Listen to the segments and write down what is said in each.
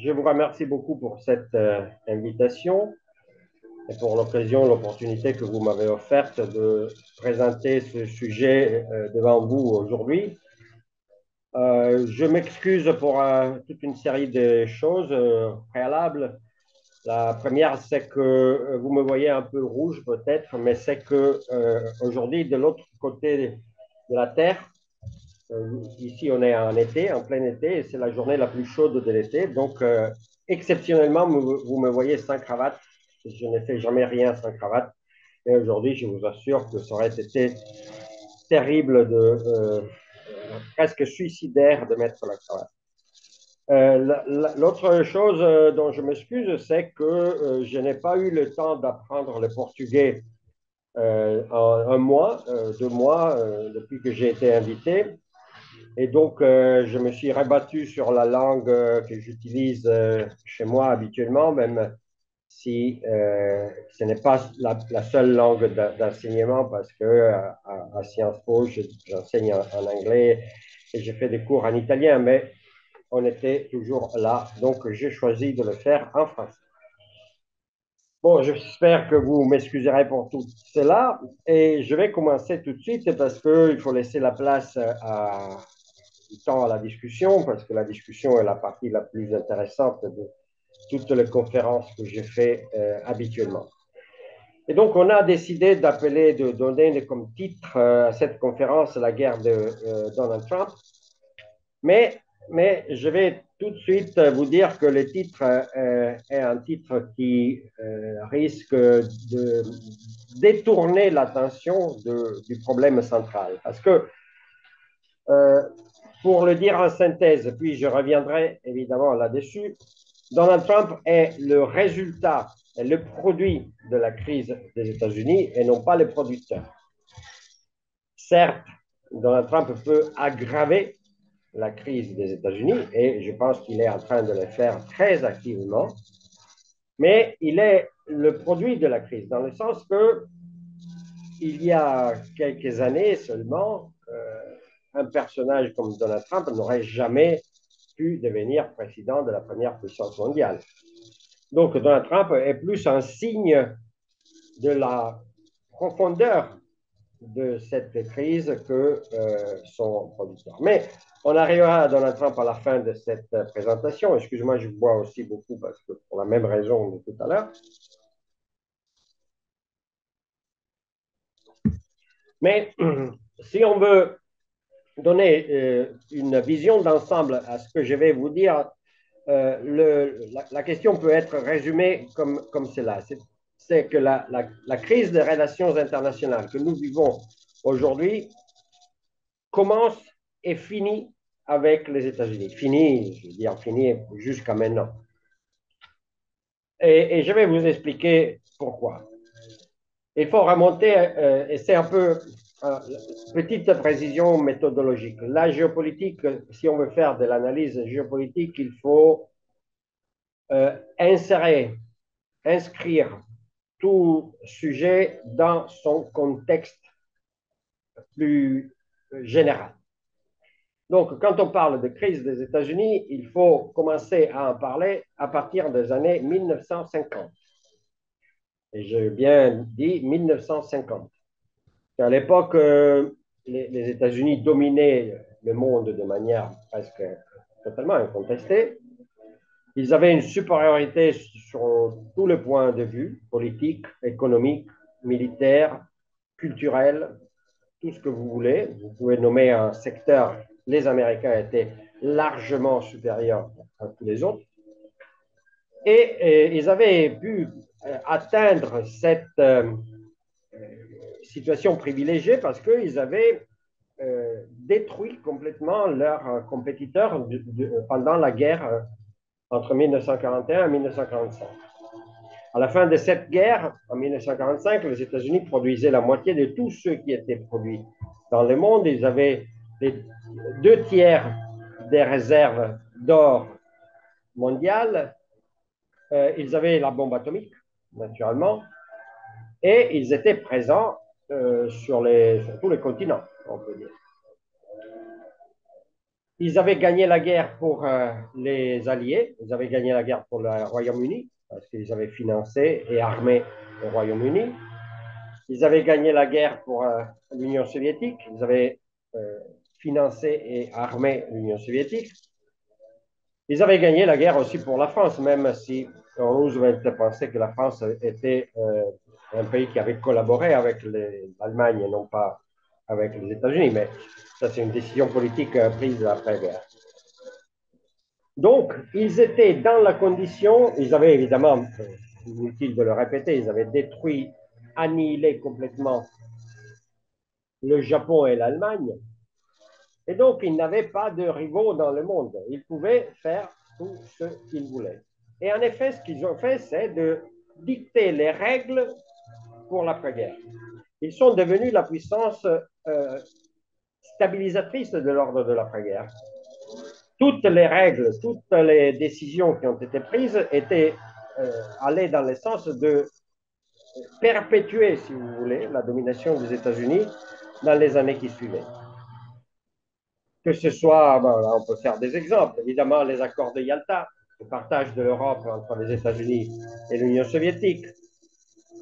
Je vous remercie beaucoup pour cette invitation et pour l'occasion, l'opportunité que vous m'avez offerte de présenter ce sujet devant vous aujourd'hui. Je m'excuse pour toute une série de choses préalables. La première, c'est que vous me voyez un peu rouge peut-être, mais c'est que aujourd'hui, de l'autre côté de la Terre, ici, on est en été, en plein été, et c'est la journée la plus chaude de l'été. Donc, exceptionnellement, vous me voyez sans cravate. Je ne fais jamais rien sans cravate. Et aujourd'hui, je vous assure que ça aurait été terrible, presque suicidaire de mettre la cravate. L'autre chose dont je m'excuse, c'est que je n'ai pas eu le temps d'apprendre le portugais en un mois, 2 mois, depuis que j'ai été invité. Et donc, je me suis rabattu sur la langue que j'utilise chez moi habituellement, même si ce n'est pas la seule langue d'enseignement, parce que à Sciences Po, j'enseigne en anglais et j'ai fait des cours en italien, mais on était toujours là. Donc, j'ai choisi de le faire en français. Bon, j'espère que vous m'excuserez pour tout cela et je vais commencer tout de suite parce qu'il faut laisser la place du temps à la discussion, parce que la discussion est la partie la plus intéressante de toutes les conférences que j'ai faites habituellement. Et donc, on a décidé d'appeler, de donner comme titre à cette conférence la guerre de Donald Trump. Mais je vais tout de suite vous dire que le titre est un titre qui risque de détourner l'attention du problème central. Parce que euh, pour le dire en synthèse, puis je reviendrai évidemment là-dessus, Donald Trump est le résultat, est le produit de la crise des États-Unis et non pas le producteur. Certes, Donald Trump peut aggraver la crise des États-Unis et je pense qu'il est en train de le faire très activement, mais il est le produit de la crise dans le sens que il y a quelques années seulement, un personnage comme Donald Trump n'aurait jamais pu devenir président de la première puissance mondiale. Donc Donald Trump est plus un signe de la profondeur de cette crise que son producteur. Mais on arrivera à Donald Trump à la fin de cette présentation. Excuse-moi, je bois aussi beaucoup parce que pour la même raison de tout à l'heure. Mais si on veut donner une vision d'ensemble à ce que je vais vous dire, la question peut être résumée comme cela. C'est que la crise des relations internationales que nous vivons aujourd'hui commence et finit avec les États-Unis. Fini, je veux dire fini jusqu'à maintenant. Et je vais vous expliquer pourquoi. Il faut remonter, et c'est un peu petite précision méthodologique. La géopolitique, si on veut faire de l'analyse géopolitique, il faut inscrire tout sujet dans son contexte plus général. Donc, quand on parle de crise des États-Unis, il faut commencer à en parler à partir des années 1950. Et j'ai bien dit 1950. À l'époque, les États-Unis dominaient le monde de manière presque totalement incontestée. Ils avaient une supériorité sur tous les points de vue, politique, économique, militaire, culturel, tout ce que vous voulez. Vous pouvez nommer un secteur, les Américains étaient largement supérieurs à tous les autres. Et ils avaient pu atteindre cette situation privilégiée parce qu'ils avaient détruit complètement leurs compétiteurs pendant la guerre entre 1941 et 1945. À la fin de cette guerre, en 1945, les États-Unis produisaient la moitié de tout ce qui était produit dans le monde. Ils avaient les 2 tiers des réserves d'or mondiales. Ils avaient la bombe atomique, naturellement, et ils étaient présents sur tous les continents, on peut dire. Ils avaient gagné la guerre pour les Alliés, ils avaient gagné la guerre pour le Royaume-Uni, parce qu'ils avaient financé et armé le Royaume-Uni. Ils avaient gagné la guerre pour l'Union soviétique, ils avaient euh, financé et armé l'Union soviétique. Ils avaient gagné la guerre aussi pour la France, même si Roosevelt pensait que la France était un pays qui avait collaboré avec l'Allemagne et non pas avec les États-Unis. Mais ça, c'est une décision politique prise après-guerre. Donc, ils étaient dans la condition, ils avaient évidemment, inutile de le répéter, ils avaient détruit, annihilé complètement le Japon et l'Allemagne. Et donc, ils n'avaient pas de rivaux dans le monde. Ils pouvaient faire tout ce qu'ils voulaient. Et en effet, ce qu'ils ont fait, c'est de dicter les règles pour l'après-guerre. Ils sont devenus la puissance stabilisatrice de l'ordre de l'après-guerre. Toutes les règles, toutes les décisions qui ont été prises allaient dans le sens de perpétuer, si vous voulez, la domination des États-Unis dans les années qui suivaient. Que ce soit, on peut faire des exemples, évidemment, les accords de Yalta, le partage de l'Europe entre les États-Unis et l'Union soviétique,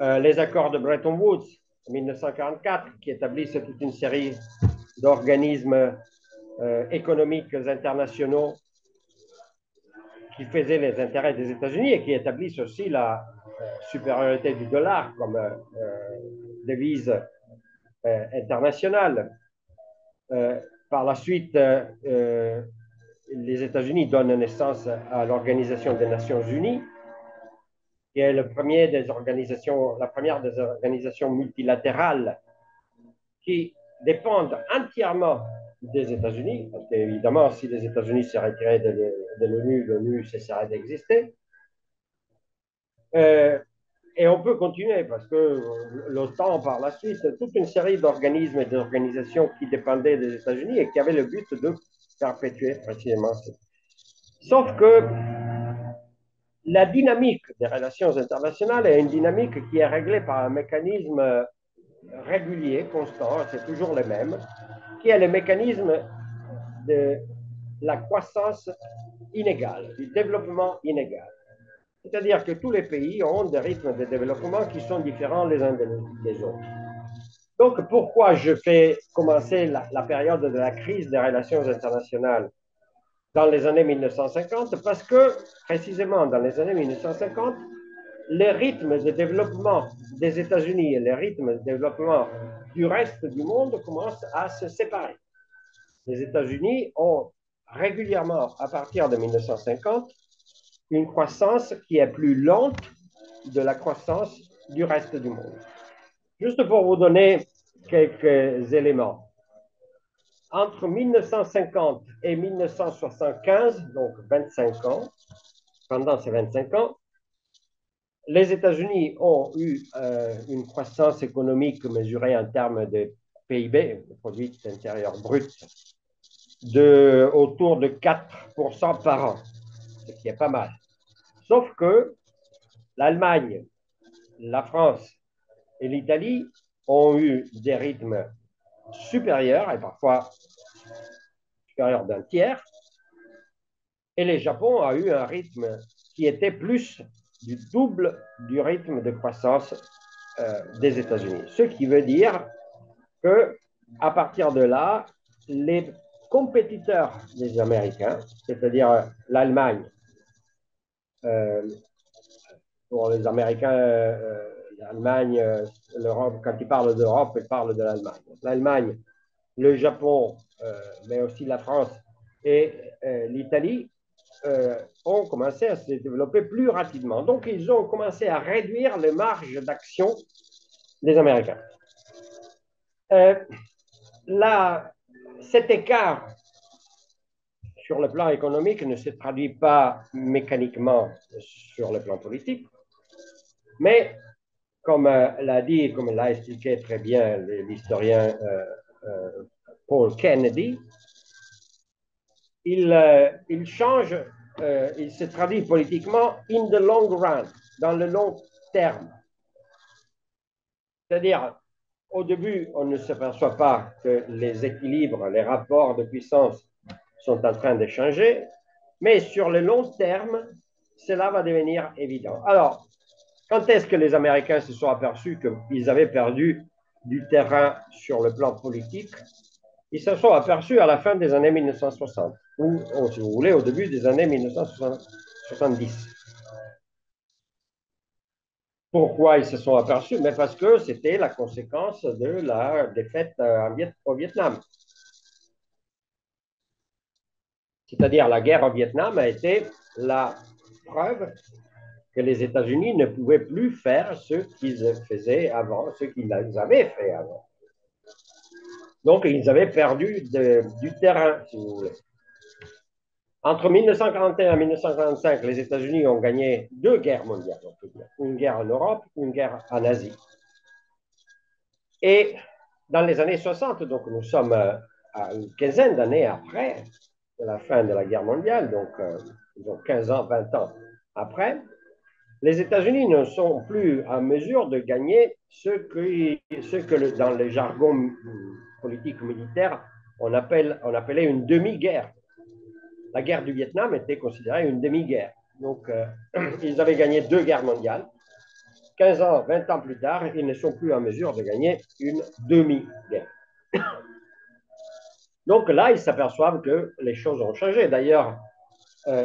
les accords de Bretton Woods en 1944, qui établissent toute une série d'organismes économiques internationaux qui faisaient les intérêts des États-Unis et qui établissent aussi la supériorité du dollar comme devise internationale. Par la suite, les États-Unis donnent naissance à l'Organisation des Nations Unies, qui est la première des organisations multilatérales qui dépendent entièrement des États-Unis, parce qu'évidemment, si les États-Unis se retiraient de l'ONU, l'ONU cesserait d'exister. Euh, et on peut continuer parce que l'OTAN, par la suite, toute une série d'organismes et d'organisations qui dépendaient des États-Unis et qui avaient le but de perpétuer précisément. Sauf que la dynamique des relations internationales est une dynamique qui est réglée par un mécanisme régulier, constant, c'est toujours le même, qui est le mécanisme de la croissance inégale, du développement inégal. C'est-à-dire que tous les pays ont des rythmes de développement qui sont différents les uns des autres. Donc, pourquoi je fais commencer la période de la crise des relations internationales dans les années 1950? Parce que, précisément, dans les années 1950, les rythmes de développement des États-Unis et les rythmes de développement du reste du monde commencent à se séparer. Les États-Unis ont régulièrement, à partir de 1950, une croissance qui est plus lente de la croissance du reste du monde. Juste pour vous donner quelques éléments. Entre 1950 et 1975, donc 25 ans, pendant ces 25 ans, les États-Unis ont eu une croissance économique mesurée en termes de PIB, le produit intérieur brut, autour de 4% par an, ce qui est pas mal. Sauf que l'Allemagne, la France et l'Italie ont eu des rythmes supérieurs et parfois supérieurs d'un tiers, et le Japon a eu un rythme qui était plus du double du rythme de croissance des États-Unis. Ce qui veut dire que à partir de là, les compétiteurs des Américains, c'est-à-dire l'Allemagne, euh, pour les Américains, l'Allemagne, l'Europe, quand ils parlent d'Europe, ils parlent de l'Allemagne. L'Allemagne, le Japon, mais aussi la France et l'Italie ont commencé à se développer plus rapidement. Donc, ils ont commencé à réduire les marges d'action des Américains. Là, cet écart sur le plan économique ne se traduit pas mécaniquement sur le plan politique, mais comme l'a dit, comme l'a expliqué très bien l'historien Paul Kennedy, il change, il se traduit politiquement in the long run, dans le long terme. C'est-à-dire, au début, on ne s'aperçoit pas que les équilibres, les rapports de puissance sont en train de changer, mais sur le long terme, cela va devenir évident. Alors, quand est-ce que les Américains se sont aperçus qu'ils avaient perdu du terrain sur le plan politique? Ils se sont aperçus à la fin des années 1960, ou, si vous voulez, au début des années 1970. Pourquoi ils se sont aperçus? Mais parce que c'était la conséquence de la défaite au Vietnam. C'est-à-dire la guerre au Vietnam a été la preuve que les États-Unis ne pouvaient plus faire ce qu'ils faisaient avant, ce qu'ils avaient fait avant. Donc, ils avaient perdu du terrain, si vous voulez. Entre 1941 et 1945, les États-Unis ont gagné deux guerres mondiales, on peut dire. Une guerre en Europe, une guerre en Asie. Et dans les années 60, donc nous sommes à une quinzaine d'années après la fin de la guerre mondiale, donc 15 ans, 20 ans après, les États-Unis ne sont plus en mesure de gagner ce que dans le jargon politique militaire, on appelait une demi-guerre. La guerre du Vietnam était considérée une demi-guerre. Donc, ils avaient gagné deux guerres mondiales. 15 ans, 20 ans plus tard, ils ne sont plus en mesure de gagner une demi-guerre. Donc là, ils s'aperçoivent que les choses ont changé. D'ailleurs,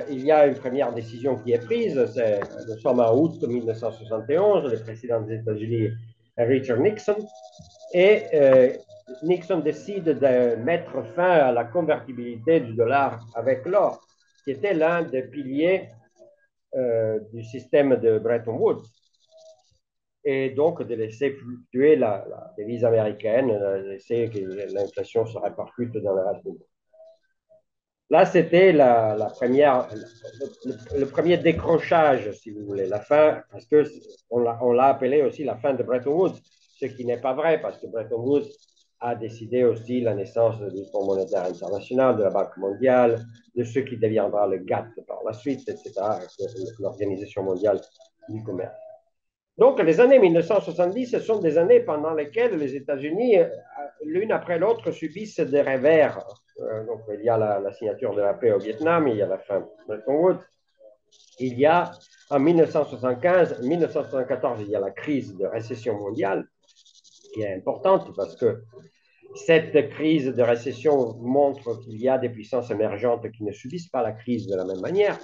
il y a une première décision qui est prise. Nous sommes en août 1971, le président des États-Unis est Richard Nixon, et Nixon décide de mettre fin à la convertibilité du dollar avec l'or, qui était l'un des piliers du système de Bretton Woods, et donc de laisser fluctuer la devise américaine, laisser que l'inflation se répercute dans le reste du monde. Là, c'était la première, le premier décrochage, si vous voulez, la fin, parce qu'on l'a appelé aussi la fin de Bretton Woods, ce qui n'est pas vrai, parce que Bretton Woods a décidé aussi la naissance du Fonds monétaire international, de la Banque mondiale, de ce qui deviendra le GATT par la suite, etc., l'Organisation mondiale du commerce. Donc, les années 1970, ce sont des années pendant lesquelles les États-Unis, l'une après l'autre, subissent des revers. Donc, il y a la signature de la paix au Vietnam, il y a la fin de Bretton Woods, il y a en 1974, il y a la crise de récession mondiale, qui est importante parce que cette crise de récession montre qu'il y a des puissances émergentes qui ne subissent pas la crise de la même manière.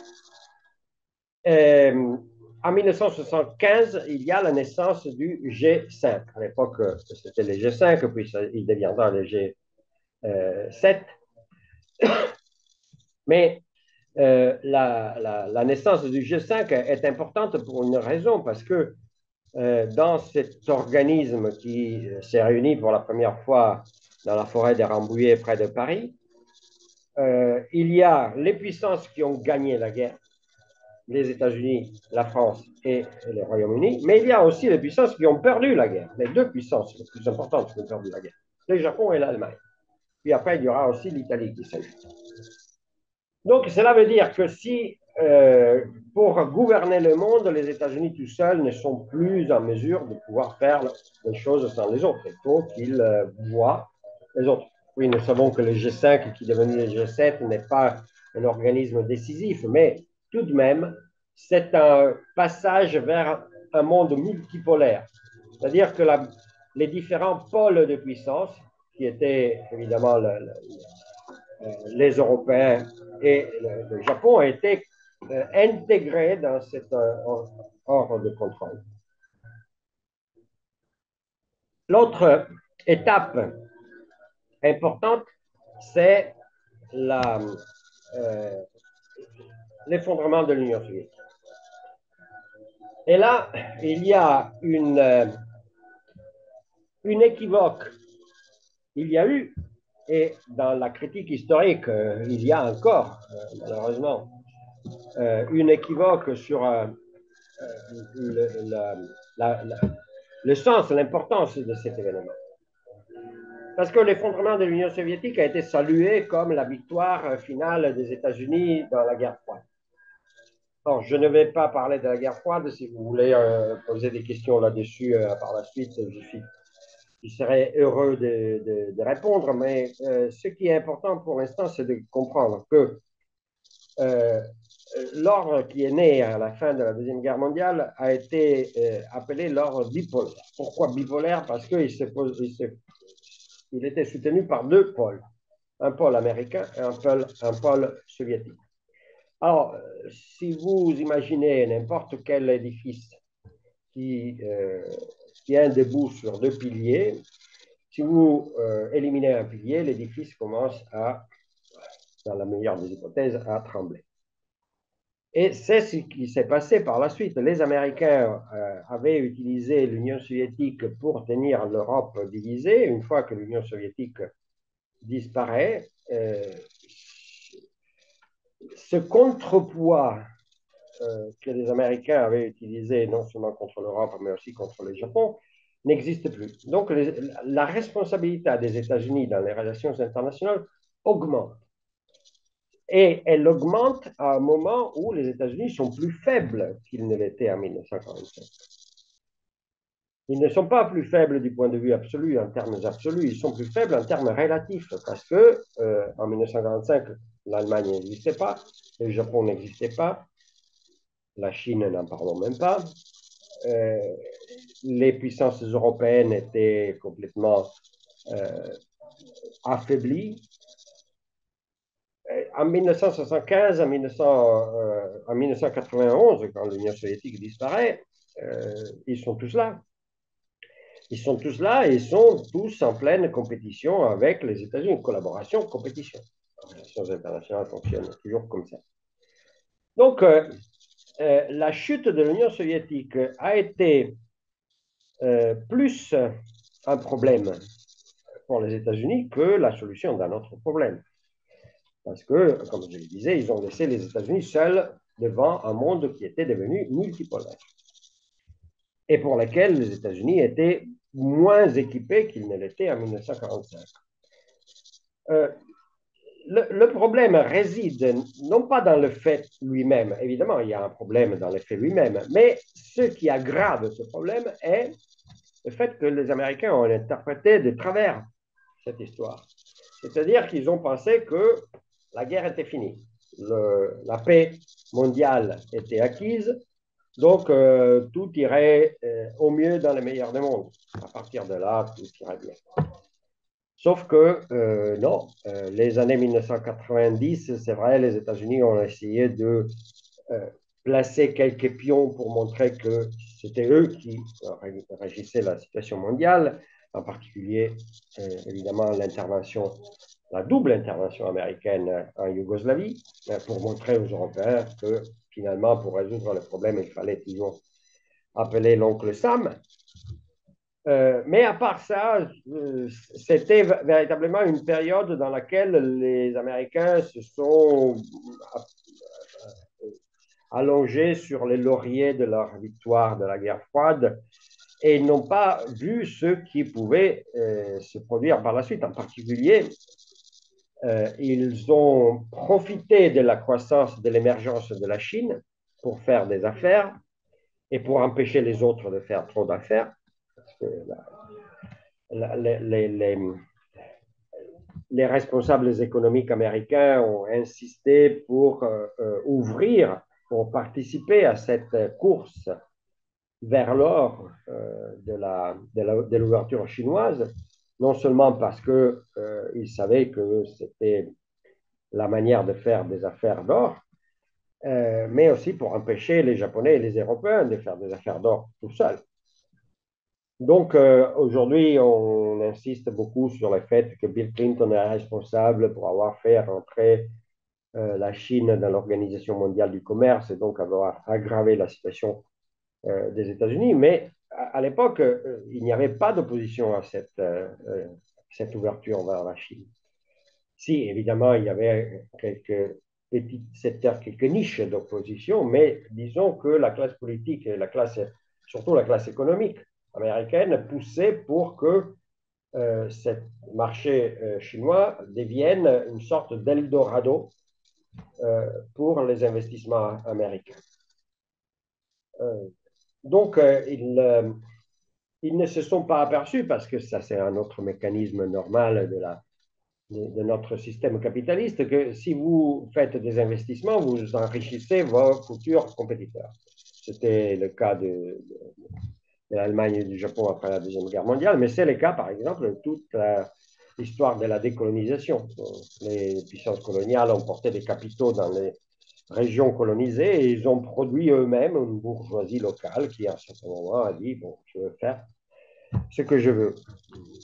En 1975, il y a la naissance du G5. À l'époque, c'était le G5, puis il deviendra le G7. Mais la naissance du G5 est importante pour une raison, parce que dans cet organisme qui s'est réuni pour la première fois dans la forêt des Rambouillets près de Paris, il y a les puissances qui ont gagné la guerre, les États-Unis, la France et le Royaume-Uni, mais il y a aussi les puissances qui ont perdu la guerre, les deux puissances les plus importantes qui ont perdu la guerre, le Japon et l'Allemagne. Puis après, il y aura aussi l'Italie qui s'ajoute. Donc, cela veut dire que si, pour gouverner le monde, les États-Unis tout seuls ne sont plus en mesure de pouvoir faire les choses sans les autres, il faut qu'ils voient les autres. Oui, nous savons que le G5, qui est devenu le G7, n'est pas un organisme décisif, mais tout de même, c'est un passage vers un monde multipolaire. C'est-à-dire que les différents pôles de puissance, qui étaient évidemment les Européens et le Japon, ont été intégrés dans cet ordre de contrôle. L'autre étape importante, c'est l'effondrement de l'Union soviétique. Et là, il y a une équivoque. Il y a eu, et dans la critique historique, il y a encore, malheureusement, une équivoque sur le sens, l'importance de cet événement. Parce que l'effondrement de l'Union soviétique a été salué comme la victoire finale des États-Unis dans la guerre froide. Alors, je ne vais pas parler de la guerre froide. Si vous voulez poser des questions là-dessus par la suite, je suis je serais heureux de répondre, mais ce qui est important pour l'instant, c'est de comprendre que euh, l'ordre qui est né à la fin de la Deuxième Guerre mondiale a été appelé l'ordre bipolaire. Pourquoi bipolaire? Parce qu'il était soutenu par deux pôles, un pôle américain et un pôle soviétique. Alors, si vous imaginez n'importe quel édifice qui tient debout sur deux piliers, si vous éliminez un pilier, l'édifice commence à, dans la meilleure des hypothèses, à trembler. Et c'est ce qui s'est passé par la suite. Les Américains avaient utilisé l'Union soviétique pour tenir l'Europe divisée. Une fois que l'Union soviétique disparaît, ce contrepoids que les Américains avaient utilisé non seulement contre l'Europe, mais aussi contre le Japon, n'existe plus. Donc, la responsabilité des États-Unis dans les relations internationales augmente. Et elle augmente à un moment où les États-Unis sont plus faibles qu'ils ne l'étaient en 1947. Ils ne sont pas plus faibles du point de vue absolu, en termes absolus, ils sont plus faibles en termes relatifs, parce que en 1945, l'Allemagne n'existait pas, le Japon n'existait pas, la Chine n'en parlons même pas, euh, les puissances européennes étaient complètement euh, affaiblies. En 1975, en 1991, quand l'Union soviétique disparaît, ils sont tous là. Ils sont tous là et ils sont tous en pleine compétition avec les États-Unis. Collaboration, compétition. Les relations internationales fonctionnent toujours comme ça. Donc, la chute de l'Union soviétique a été plus un problème pour les États-Unis que la solution d'un autre problème. Parce que, comme je le disais, ils ont laissé les États-Unis seuls devant un monde qui était devenu multipolaire et pour lequel les États-Unis étaient moins équipés qu'ils ne l'étaient en 1945. Euh, le problème réside non pas dans le fait lui-même, évidemment, il y a un problème dans le fait lui-même, mais ce qui aggrave ce problème est le fait que les Américains ont interprété de travers cette histoire. C'est-à-dire qu'ils ont pensé que la guerre était finie, la paix mondiale était acquise, donc tout irait au mieux dans le meilleur des mondes. À partir de là, tout irait bien. Sauf que non, les années 1990, c'est vrai, les États-Unis ont essayé de placer quelques pions pour montrer que c'était eux qui régissaient la situation mondiale, en particulier, évidemment, la double intervention américaine en Yougoslavie, pour montrer aux Européens que finalement, pour résoudre le problème, il fallait toujours appeler l'oncle Sam. Mais à part ça, c'était véritablement une période dans laquelle les Américains se sont allongés sur les lauriers de leur victoire de la guerre froide et n'ont pas vu ce qui pouvait se produire par la suite. En particulier, ils ont profité de la croissance, de l'émergence de la Chine pour faire des affaires et pour empêcher les autres de faire trop d'affaires. Parce que les responsables économiques américains ont insisté pour ouvrir, pour participer à cette course vers l'or de l'ouverture chinoise, non seulement parce qu'ils savaient que c'était la manière de faire des affaires d'or, mais aussi pour empêcher les Japonais et les Européens de faire des affaires d'or tout seuls. Donc, aujourd'hui, on insiste beaucoup sur le fait que Bill Clinton est responsable pour avoir fait rentrer la Chine dans l'Organisation mondiale du commerce et donc avoir aggravé la situation des États-Unis. Mais à l'époque, il n'y avait pas d'opposition à cette ouverture vers la Chine. Si, évidemment, il y avait quelques petits secteurs, quelques niches d'opposition, mais disons que la classe politique et surtout la classe économique américaine poussait pour que ce marché chinois devienne une sorte d'Eldorado pour les investissements américains. Donc, Ils ne se sont pas aperçus parce que ça, c'est un autre mécanisme normal de notre système capitaliste, que si vous faites des investissements, vous enrichissez vos futurs compétiteurs. C'était le cas de l'Allemagne et du Japon après la Deuxième Guerre mondiale, mais c'est le cas, par exemple, de toute l'histoire de la décolonisation. Les puissances coloniales ont porté des capitaux dans les régions colonisées et ils ont produit eux-mêmes une bourgeoisie locale qui, à un certain moment, a dit, bon, je veux faire ce que je veux.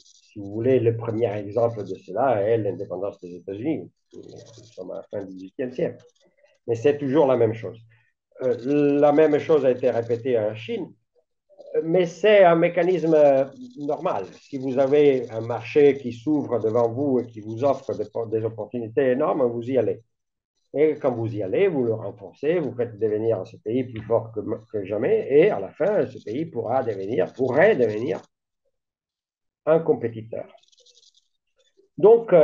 Si vous voulez, le premier exemple de cela est l'indépendance des États-Unis. Nous sommes à la fin du XVIIIe siècle. Mais c'est toujours la même chose. La même chose a été répétée en Chine, mais c'est un mécanisme normal. Si vous avez un marché qui s'ouvre devant vous et qui vous offre des opportunités énormes, vous y allez. Et quand vous y allez, vous le renforcez, vous faites devenir ce pays plus fort que jamais, et à la fin, ce pays pourrait devenir un compétiteur. Donc,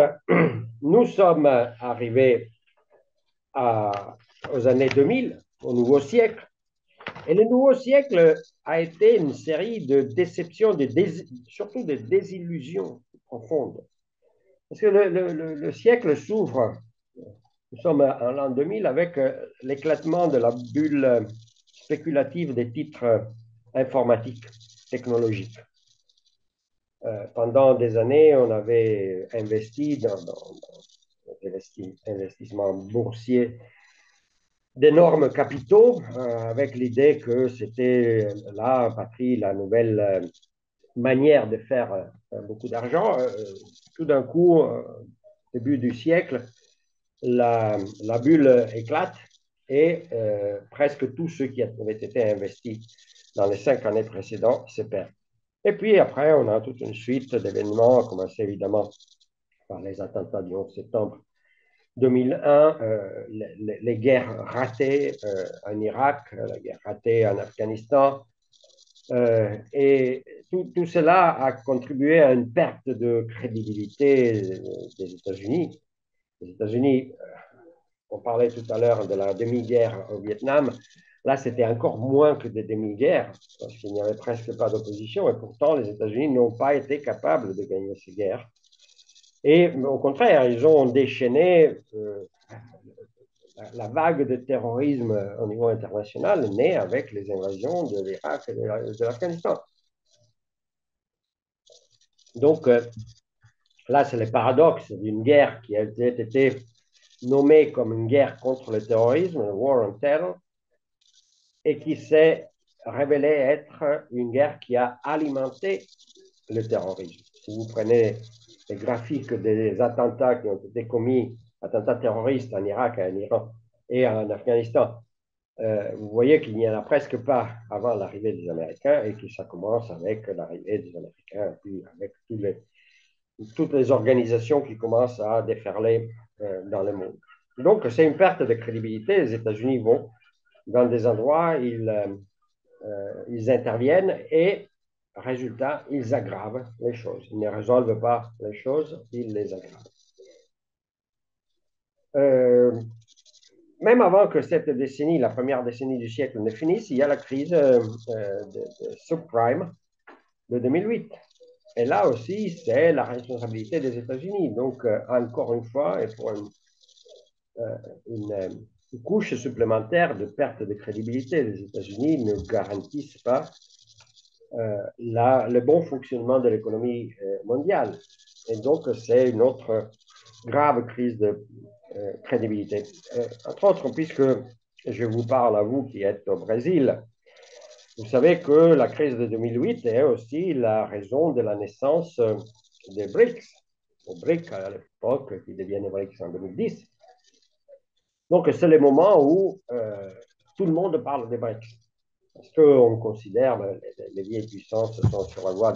nous sommes arrivés aux années 2000, au nouveau siècle, et le nouveau siècle a été une série de déceptions, surtout de désillusions profondes. Parce que le siècle s'ouvre, nous sommes en l'an 2000 avec l'éclatement de la bulle spéculative des titres informatiques, technologiques. Pendant des années, on avait investi dans investissements boursiers d'énormes capitaux avec l'idée que c'était là, en patrie, la nouvelle manière de faire beaucoup d'argent. Tout d'un coup, début du siècle, la bulle éclate et presque tous ceux qui avaient été investis dans les 5 années précédentes se perdent. Et puis après, on a toute une suite d'événements, à commencer évidemment par les attentats du 11 septembre 2001, les guerres ratées en Irak, la guerre ratée en Afghanistan. Et tout cela a contribué à une perte de crédibilité des États-Unis. Les États-Unis, on parlait tout à l'heure de la demi-guerre au Vietnam. Là, c'était encore moins que des demi-guerres, parce qu'il n'y avait presque pas d'opposition. Et pourtant, les États-Unis n'ont pas été capables de gagner ces guerres. Et au contraire, ils ont déchaîné la vague de terrorisme au niveau international née avec les invasions de l'Irak et de l'Afghanistan. Donc, là, c'est le paradoxe d'une guerre qui a été nommée comme une guerre contre le terrorisme, War on Terror, et qui s'est révélée être une guerre qui a alimenté le terrorisme. Si vous prenez les graphiques des attentats qui ont été commis, attentats terroristes en Irak, en Iran et en Afghanistan, vous voyez qu'il n'y en a presque pas avant l'arrivée des Américains et que ça commence avec l'arrivée des Américains et puis avec toutes les organisations qui commencent à déferler dans le monde. Donc, c'est une perte de crédibilité. Les États-Unis vont dans des endroits, ils interviennent et, résultat, ils aggravent les choses. Ils ne résolvent pas les choses, ils les aggravent. Même avant que cette décennie, la première décennie du siècle, ne finisse, il y a la crise de subprime de 2008. Et là aussi, c'est la responsabilité des États-Unis. Donc, encore une fois, et pour une couche supplémentaire de perte de crédibilité, les États-Unis ne garantissent pas le bon fonctionnement de l'économie mondiale. Et donc, c'est une autre grave crise de crédibilité. Entre autres, puisque je vous parle à vous qui êtes au Brésil, vous savez que la crise de 2008 est aussi la raison de la naissance des BRICS. Les BRICS à l'époque, qui deviennent BRICS en 2010. Donc, c'est le moment où tout le monde parle des BRICS. Parce qu'on considère que les vieilles puissances sont sur la voie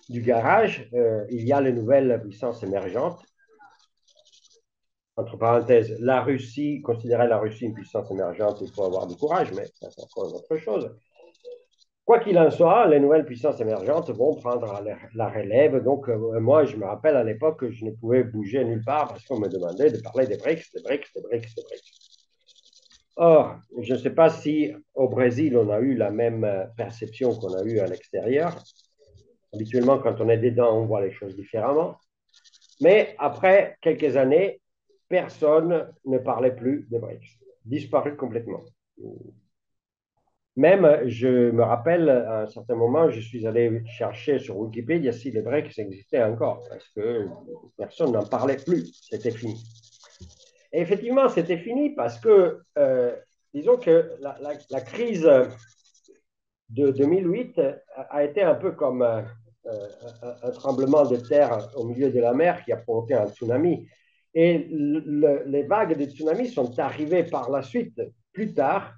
du garage. Il y a les nouvelles puissances émergentes. Entre parenthèses, la Russie, considérer la Russie une puissance émergente, il faut avoir du courage, mais c'est encore autre chose. Quoi qu'il en soit, les nouvelles puissances émergentes vont prendre la relève. Donc, moi, je me rappelle à l'époque que je ne pouvais bouger nulle part parce qu'on me demandait de parler des BRICS, des BRICS, des BRICS, des BRICS. Or, je ne sais pas si au Brésil, on a eu la même perception qu'on a eue à l'extérieur, Habituellement, quand on est dedans, on voit les choses différemment. Mais après quelques années, personne ne parlait plus des BRICS. Disparu complètement. Même, je me rappelle, à un certain moment, je suis allé chercher sur Wikipédia si les BRICS existaient encore, parce que personne n'en parlait plus. C'était fini. Et effectivement, c'était fini parce que, disons que la crise de 2008 a été un peu comme un tremblement de terre au milieu de la mer qui a provoqué un tsunami. Et les vagues de tsunami sont arrivées par la suite, plus tard,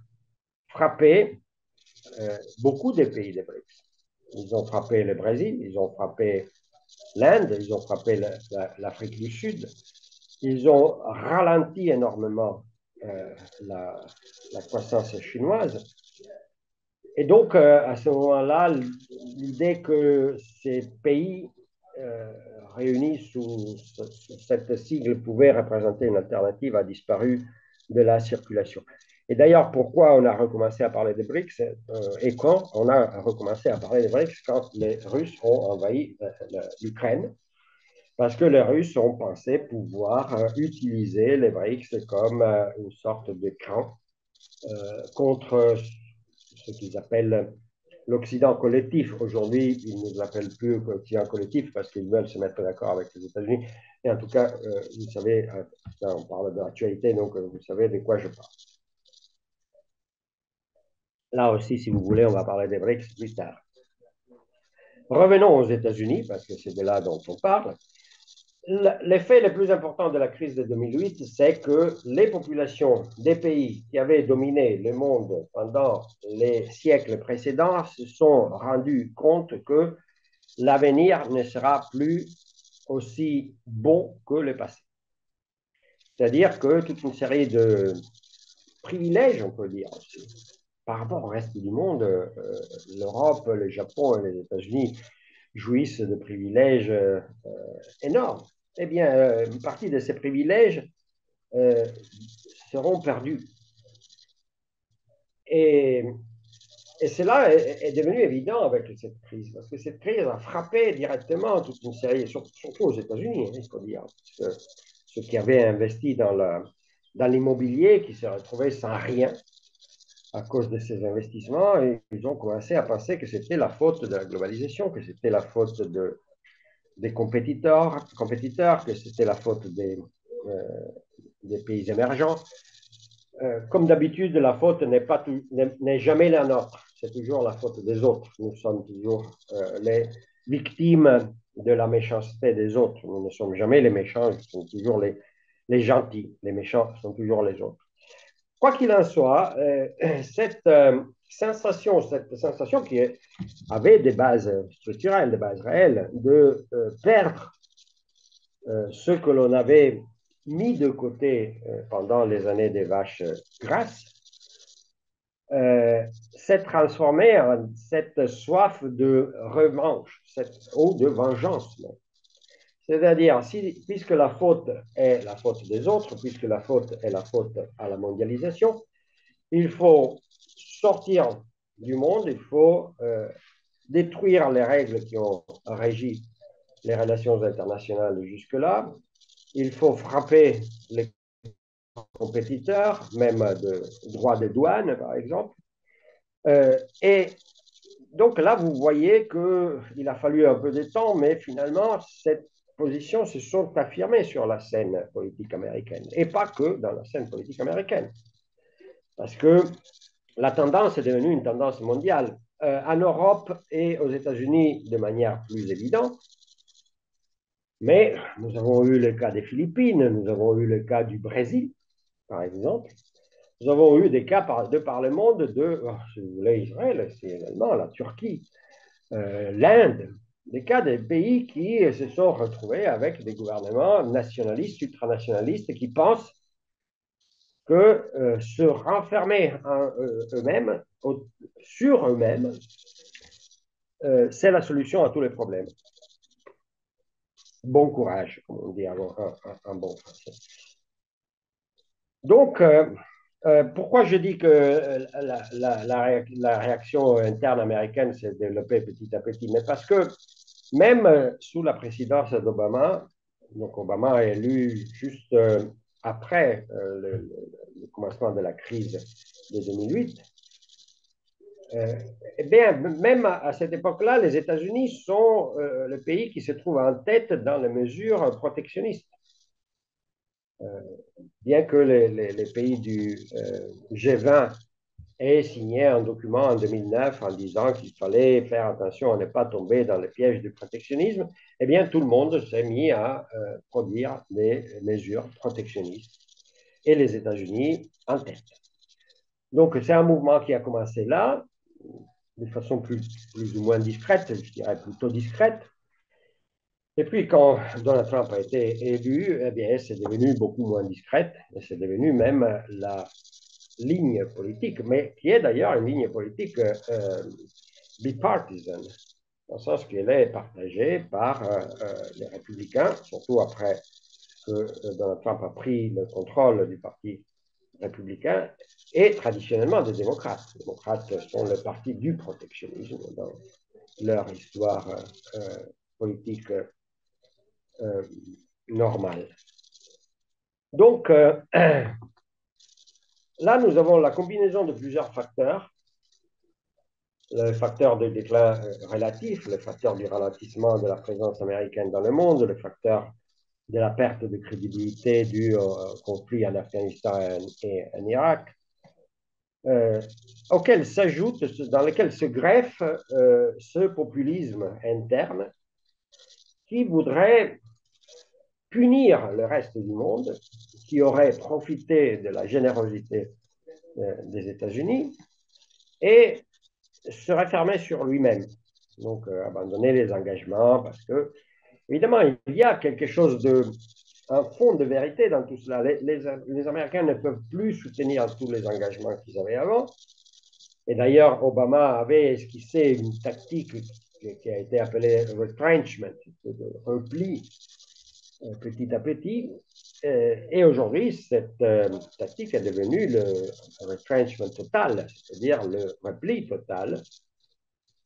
frapper beaucoup des pays des BRICS. Ils ont frappé le Brésil, ils ont frappé l'Inde, ils ont frappé l'Afrique du Sud. Ils ont ralenti énormément euh, la, la croissance chinoise. Et donc, à ce moment-là, l'idée que ces pays euh, réunis sous cette sigle pouvaient représenter une alternative a disparu de la circulation. Et d'ailleurs, pourquoi on a recommencé à parler des BRICS et quand on a recommencé à parler des BRICS quand les Russes ont envahi l'Ukraine, parce que les Russes ont pensé pouvoir utiliser les BRICS comme une sorte de cran contre ce qu'ils appellent l'Occident collectif. Aujourd'hui, ils ne l'appellent plus l'Occident collectif parce qu'ils veulent se mettre d'accord avec les États-Unis. Et en tout cas, vous savez, là, on parle de l'actualité, donc vous savez de quoi je parle. Là aussi, si vous voulez, on va parler des BRICS plus tard. Revenons aux États-Unis, parce que c'est de là dont on parle. L'effet le plus important de la crise de 2008, c'est que les populations des pays qui avaient dominé le monde pendant les siècles précédents se sont rendues compte que l'avenir ne sera plus aussi bon que le passé. C'est-à-dire que toute une série de privilèges, on peut dire, par rapport au reste du monde, l'Europe, le Japon et les États-Unis jouissent de privilèges énormes. Eh bien, une partie de ces privilèges euh, seront perdus. Et, et cela est devenu évident avec cette crise, parce que cette crise a frappé directement toute une série, surtout aux États-Unis, il faut dire, parce que ceux qui avaient investi dans l'immobilier, qui se retrouvaient sans rien à cause de ces investissements, et ils ont commencé à penser que c'était la faute de la globalisation, que c'était la faute des compétiteurs, que c'était la faute des pays émergents. Comme d'habitude, la faute n'est jamais la nôtre, c'est toujours la faute des autres. Nous sommes toujours les victimes de la méchanceté des autres. Nous ne sommes jamais les méchants, nous sommes toujours les gentils. Les méchants sont toujours les autres. Quoi qu'il en soit, cette sensation qui avait des bases structurelles, des bases réelles, de perdre ce que l'on avait mis de côté pendant les années des vaches grasses, s'est transformé en cette soif de revanche, ou de vengeance. C'est-à-dire, puisque la faute est la faute des autres, puisque la faute est la faute à la mondialisation, il faut sortir du monde, il faut détruire les règles qui ont régi les relations internationales jusque-là, il faut frapper les compétiteurs, même de droit de douane, par exemple. Et donc là, vous voyez qu'il a fallu un peu de temps, mais finalement, cette position se sont affirmées sur la scène politique américaine, et pas que dans la scène politique américaine, parce que la tendance est devenue une tendance mondiale. En Europe et aux États-Unis de manière plus évidente, mais nous avons eu le cas des Philippines, nous avons eu le cas du Brésil, par exemple. Nous avons eu des cas par le monde de, si vous voulez, Israël, c'est également la Turquie, l'Inde, des cas des pays qui se sont retrouvés avec des gouvernements nationalistes, ultranationalistes, qui pensent que se renfermer eux-mêmes, sur eux-mêmes, c'est la solution à tous les problèmes. Bon courage, comme on dit en bon français. Donc, pourquoi je dis que la réaction interne américaine s'est développée petit à petit? Mais parce que Même sous la présidence d'Obama, donc Obama est élu juste après le commencement de la crise de 2008, euh, eh bien, même à cette époque-là, les États-Unis sont le pays qui se trouve en tête dans les mesures protectionnistes. Bien que les pays du G20 aient signé un document en 2009 en disant qu'il fallait faire attention à ne pas tomber dans le piège du protectionnisme, eh bien, tout le monde s'est mis à produire des mesures protectionnistes et les États-Unis en tête. Donc, c'est un mouvement qui a commencé là, de façon plus ou moins discrète, je dirais plutôt discrète. Et puis, quand Donald Trump a été élu, eh bien, c'est devenu beaucoup moins discrète et c'est devenu même la ligne politique, mais qui est d'ailleurs une ligne politique bipartisan, dans le sens qu'elle est partagée par les républicains, surtout après que Donald Trump a pris le contrôle du parti républicain, et traditionnellement des démocrates. Les démocrates sont le parti du protectionnisme dans leur histoire politique normale. Donc, là, nous avons la combinaison de plusieurs facteurs. Le facteur de déclin relatif, le facteur du ralentissement de la présence américaine dans le monde, le facteur de la perte de crédibilité due au conflit en Afghanistan et en Irak, euh, auquel s'ajoute, dans lequel se greffe ce populisme interne qui voudrait punir le reste du monde, qui aurait profité de la générosité des États-Unis et serait fermé sur lui-même. Donc, abandonner les engagements parce que, évidemment, il y a quelque chose de, un fond de vérité dans tout cela. Les Américains ne peuvent plus soutenir tous les engagements qu'ils avaient avant. Et d'ailleurs, Obama avait esquissé une tactique qui a été appelée retrenchment, de repli petit à petit. Et aujourd'hui, cette tactique est devenue le retrenchment total, c'est-à-dire le repli total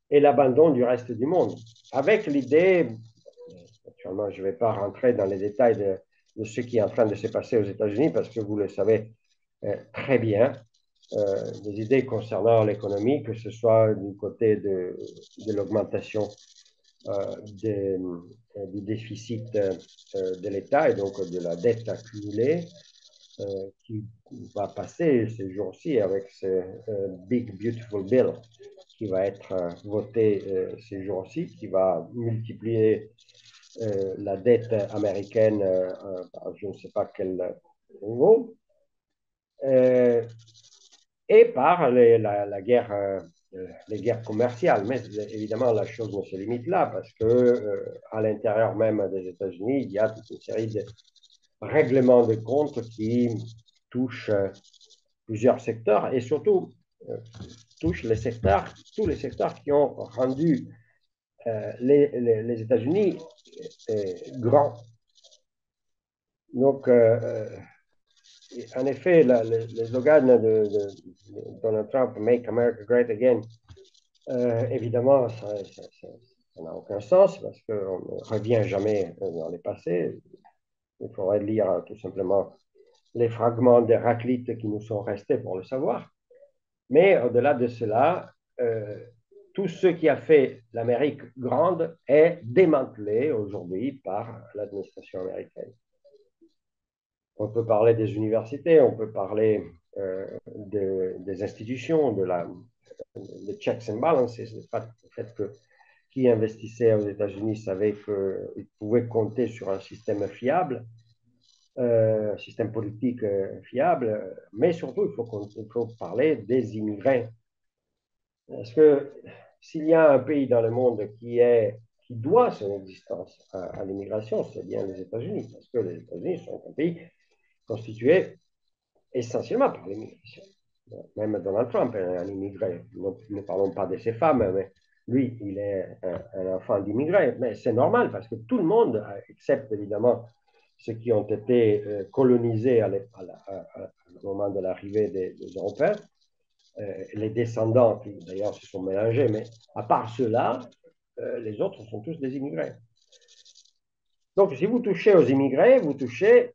et l'abandon du reste du monde. Avec l'idée, naturellement, je ne vais pas rentrer dans les détails de ce qui est en train de se passer aux États-Unis parce que vous le savez très bien, des idées concernant l'économie, que ce soit du côté de l'augmentation de, du déficit de l'État et donc de la dette accumulée qui va passer ces jours-ci avec ce Big Beautiful Bill qui va être voté ces jours-ci, qui va multiplier la dette américaine par je ne sais pas quel niveau, et par guerre, les guerres commerciales. Mais évidemment, la chose ne se limite là, parce que à l'intérieur même des États-Unis, il y a toute une série de règlements de comptes qui touchent plusieurs secteurs et surtout touchent les secteurs, tous les secteurs qui ont rendu les États-Unis grands. Donc, en effet, le slogan de Donald Trump, Make America Great Again, évidemment, ça n'a aucun sens parce qu'on ne revient jamais dans les passés. Il faudrait lire tout simplement les fragments d'Héraclite qui nous sont restés pour le savoir. Mais au-delà de cela, tout ce qui a fait l'Amérique grande est démantelé aujourd'hui par l'administration américaine. On peut parler des universités, on peut parler des institutions, des checks and balances, le fait que qui investissait aux États-Unis savait qu'il pouvait compter sur un système fiable, système politique fiable, mais surtout, il faut parler des immigrés. Parce que s'il y a un pays dans le monde qui doit son existence à l'immigration, c'est bien les États-Unis, parce que les États-Unis sont un pays constitué essentiellement par l'immigration. Même Donald Trump est un immigré. Ne parlons pas de ses femmes, mais lui, il est un enfant d'immigré. Mais c'est normal parce que tout le monde, excepte évidemment ceux qui ont été colonisés au moment de l'arrivée des Européens, les descendants qui d'ailleurs se sont mélangés, mais à part ceux-là, les autres sont tous des immigrés. Donc, si vous touchez aux immigrés, vous touchez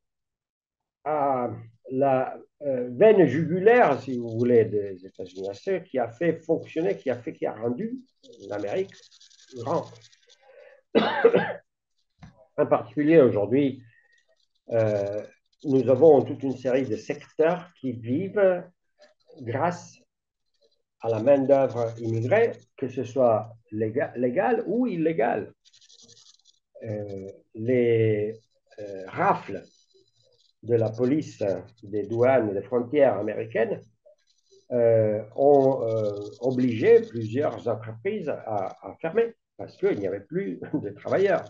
à la veine jugulaire, si vous voulez, des États-Unis, à ce qui a fait fonctionner, qui a rendu l'Amérique grande. En particulier aujourd'hui, euh, nous avons toute une série de secteurs qui vivent grâce à la main-d'œuvre immigrée, que ce soit légal ou illégal. Les rafles de la police des douanes et des frontières américaines ont obligé plusieurs entreprises à fermer parce qu'il n'y avait plus de travailleurs.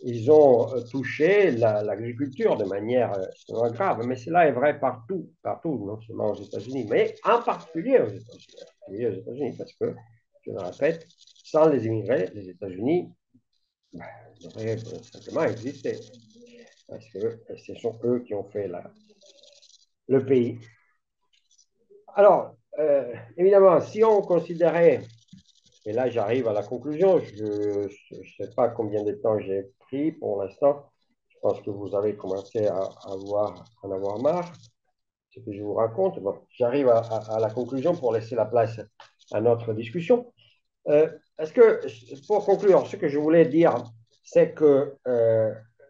Ils ont touché l'agriculture de manière grave, mais cela est vrai partout, partout, non seulement aux États-Unis, mais en particulier aux États-Unis, parce que, je le répète, sans les immigrés, les États-Unis devraient simplement exister, parce que ce sont eux qui ont fait le pays. Alors, évidemment, si on considérait, et là j'arrive à la conclusion, je ne sais pas combien de temps j'ai pris pour l'instant, je pense que vous avez commencé à en avoir marre, ce que je vous raconte. Bon, j'arrive à la conclusion pour laisser la place à notre discussion. Est-ce que, pour conclure, ce que je voulais dire, c'est que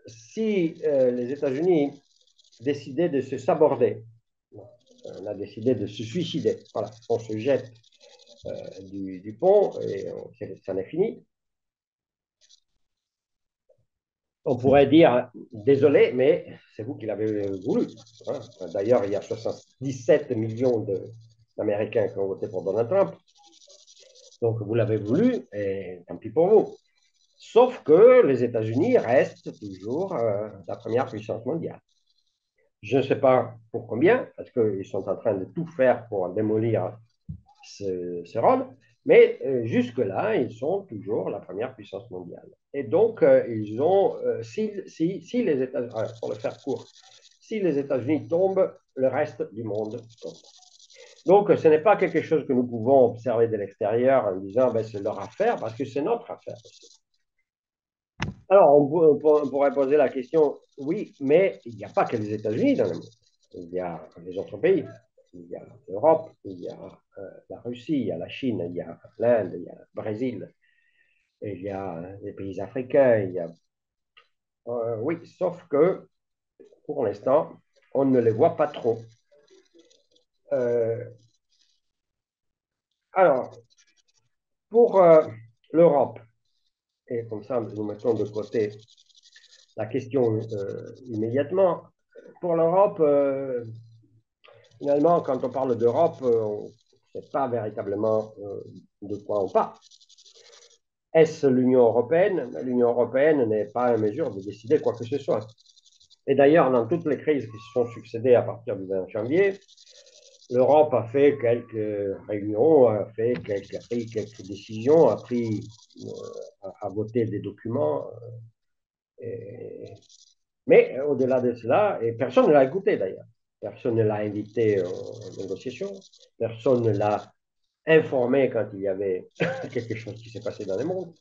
si les États-Unis décidaient de se saborder, on a décidé de se suicider. Voilà, on se jette du pont et ça n'est fini. On pourrait dire désolé, mais c'est vous qui l'avez voulu. Hein. D'ailleurs, il y a 77 millions d'Américains qui ont voté pour Donald Trump. Donc, vous l'avez voulu et tant pis pour vous. Sauf que les États-Unis restent toujours la première puissance mondiale. Je ne sais pas pour combien, parce qu'ils sont en train de tout faire pour démolir ce rôle, mais jusque-là, ils sont toujours la première puissance mondiale. Et donc, ils ont, si les États-Unis, pour le faire court, si les États-Unis tombent, le reste du monde tombe. Donc, ce n'est pas quelque chose que nous pouvons observer de l'extérieur en disant ben, c'est leur affaire, parce que c'est notre affaire aussi. Alors, on pourrait poser la question, oui, mais il n'y a pas que les États-Unis dans le monde. Il y a les autres pays. Il y a l'Europe, il y a la Russie, il y a la Chine, il y a l'Inde, il y a le Brésil, il y a les pays africains. Oui, sauf que pour l'instant, on ne les voit pas trop. Euh, alors, pour l'Europe, et comme ça, nous mettons de côté la question immédiatement. Pour l'Europe, finalement, quand on parle d'Europe, on ne sait pas véritablement de quoi on parle. Est-ce l'Union européenne? L'Union européenne n'est pas en mesure de décider quoi que ce soit. Et d'ailleurs, dans toutes les crises qui se sont succédées à partir du 20 janvier, l'Europe a fait quelques réunions, a pris quelques décisions, a voté des documents. Et, mais au-delà de cela, et personne ne l'a écouté d'ailleurs, personne ne l'a invité aux négociations, personne ne l'a informé quand il y avait quelque chose qui s'est passé dans le monde.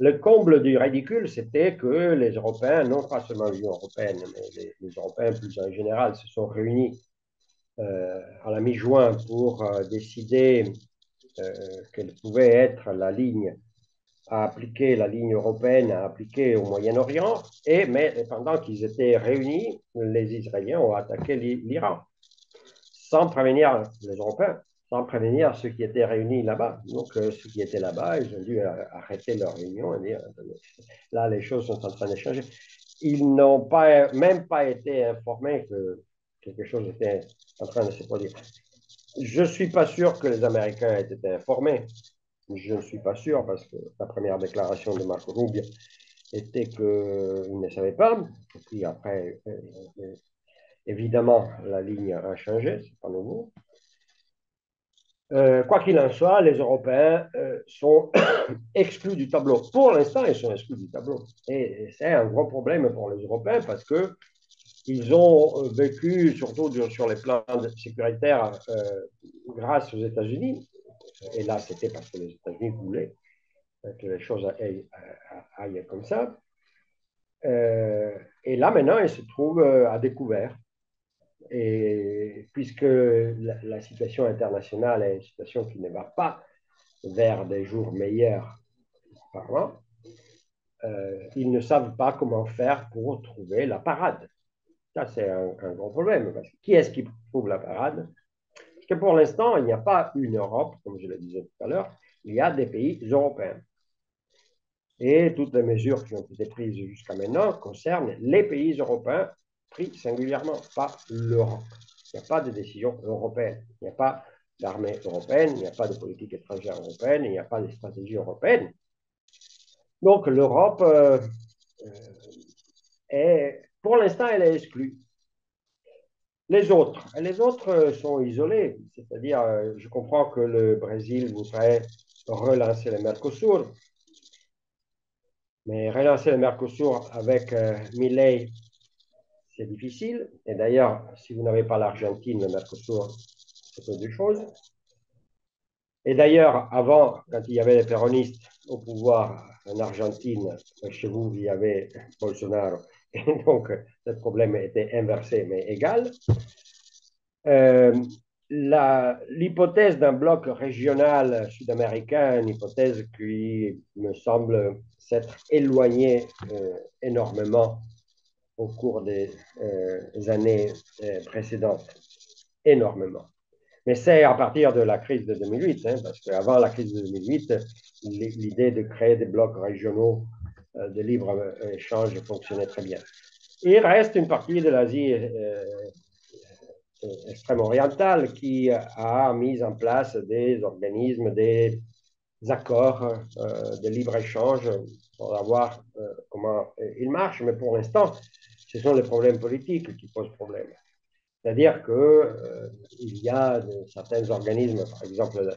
Le comble du ridicule, c'était que les Européens, non pas seulement l'Union européenne, mais les Européens plus en général, se sont réunis à la mi-juin pour décider quelle pouvait être la ligne à appliquer, la ligne européenne à appliquer au Moyen-Orient, mais pendant qu'ils étaient réunis, les Israéliens ont attaqué l'Iran, sans prévenir les Européens, sans prévenir ceux qui étaient réunis là-bas. Donc, ceux qui étaient là-bas, ils ont dû arrêter leur réunion et dire, là, les choses sont en train de changer. Ils n'ont même pas été informés que quelque chose était en train de se produire. Je ne suis pas sûr que les Américains aient été informés. Je ne suis pas sûr parce que la première déclaration de Marco Rubio était qu'il ne savait pas. Et puis après, évidemment, la ligne a changé, c'est pas nouveau. Quoi qu'il en soit, les Européens sont exclus du tableau. Pour l'instant, ils sont exclus du tableau. Et c'est un gros problème pour les Européens parce que ils ont vécu, surtout sur les plans sécuritaires, grâce aux États-Unis. Et là, c'était parce que les États-Unis voulaient. que les choses aillent comme ça. Et là, maintenant, il se trouve à découvert. Et puisque la situation internationale est une situation qui ne va pas vers des jours meilleurs par an, ils ne savent pas comment faire pour trouver la parade. Ça, c'est un gros problème. Parce que qui est-ce qui trouve la parade? Parce que pour l'instant, il n'y a pas une Europe, comme je le disais tout à l'heure, il y a des pays européens. Et toutes les mesures qui ont été prises jusqu'à maintenant concernent les pays européens pris singulièrement, pas l'Europe. Il n'y a pas de décision européenne. Il n'y a pas d'armée européenne, il n'y a pas de politique étrangère européenne, il n'y a pas de stratégie européenne. Donc l'Europe, pour l'instant, elle est exclue. Les autres sont isolés, c'est-à-dire, je comprends que le Brésil voudrait relancer le Mercosur, mais relancer le Mercosur avec Milei, c'est difficile. Et d'ailleurs, si vous n'avez pas l'Argentine, le Mercosur, c'est autre chose. Et d'ailleurs, avant, quand il y avait les péronistes au pouvoir en Argentine, chez vous, il y avait Bolsonaro. Et donc, le problème était inversé, mais égal. Euh, L'hypothèse d'un bloc régional sud-américain, une hypothèse qui me semble s'être éloignée énormément au cours des années précédentes, énormément. Mais c'est à partir de la crise de 2008, hein, parce qu'avant la crise de 2008, l'idée de créer des blocs régionaux de libre-échange fonctionnait très bien. Il reste une partie de l'Asie extrême-orientale qui a mis en place des organismes, des accords de libre-échange pour voir comment ils marchent. Mais pour l'instant, ce sont les problèmes politiques qui posent problème. C'est-à-dire qu'il y a certains organismes, par exemple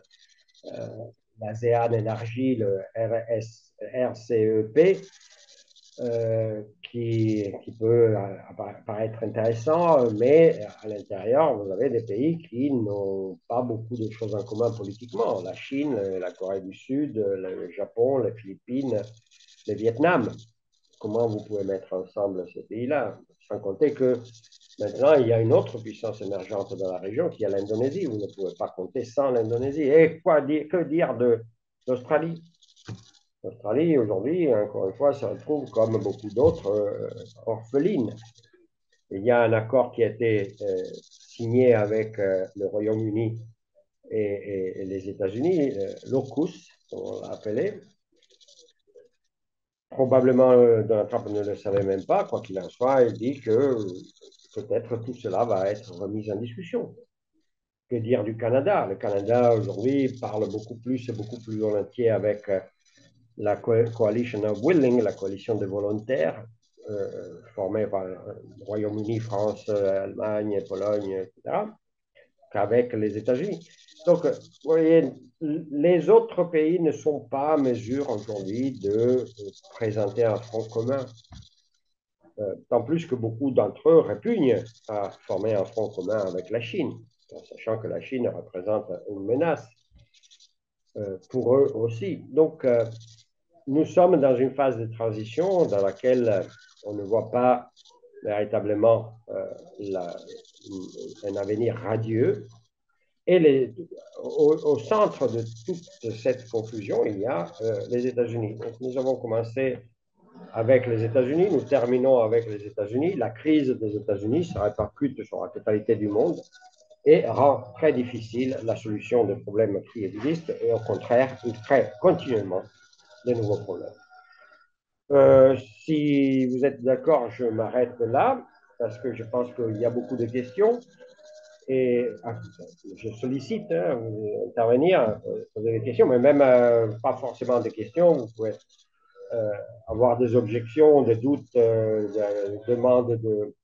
l'ASEAN Énergie, le RCEP, qui peut paraître intéressant, mais à l'intérieur, vous avez des pays qui n'ont pas beaucoup de choses en commun politiquement. La Chine, la Corée du Sud, le Japon, les Philippines, le Vietnam. Comment vous pouvez mettre ensemble ces pays-là? Sans compter que maintenant, il y a une autre puissance émergente dans la région qui est l'Indonésie. Vous ne pouvez pas compter sans l'Indonésie. Et que dire de l'Australie? L'Australie, aujourd'hui, encore une fois, se retrouve comme beaucoup d'autres orphelines. Il y a un accord qui a été signé avec le Royaume-Uni et les États-Unis, l'AUKUS, comme on l'a appelé. Probablement, Donald Trump ne le savait même pas. Quoi qu'il en soit, il dit que peut-être tout cela va être remis en discussion. Que dire du Canada? Le Canada, aujourd'hui, parle beaucoup plus et beaucoup plus volontiers avec la Coalition of Willing, la coalition des volontaires, formée par le Royaume-Uni, France, Allemagne, Pologne, etc., qu'avec les États-Unis. Donc, vous voyez, les autres pays ne sont pas en mesure aujourd'hui de présenter un front commun, tant plus que beaucoup d'entre eux répugnent à former un front commun avec la Chine, en sachant que la Chine représente une menace pour eux aussi. Donc, nous sommes dans une phase de transition dans laquelle on ne voit pas véritablement un avenir radieux. Et au centre de toute cette confusion, il y a les États-Unis. Donc, nous avons commencé avec les États-Unis, nous terminons avec les États-Unis. La crise des États-Unis se répercute sur la totalité du monde et rend très difficile la solution des problèmes qui existent. Et au contraire, il crée continuellement de nouveaux problèmes. Si vous êtes d'accord, je m'arrête là parce que je pense qu'il y a beaucoup de questions. Et je sollicite intervenir, poser des questions, mais même pas forcément des questions. Vous pouvez avoir des objections, des doutes, des demandes de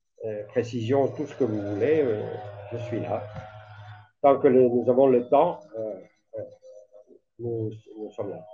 précision, tout ce que vous voulez. Je suis là. Tant que nous avons le temps, nous sommes là.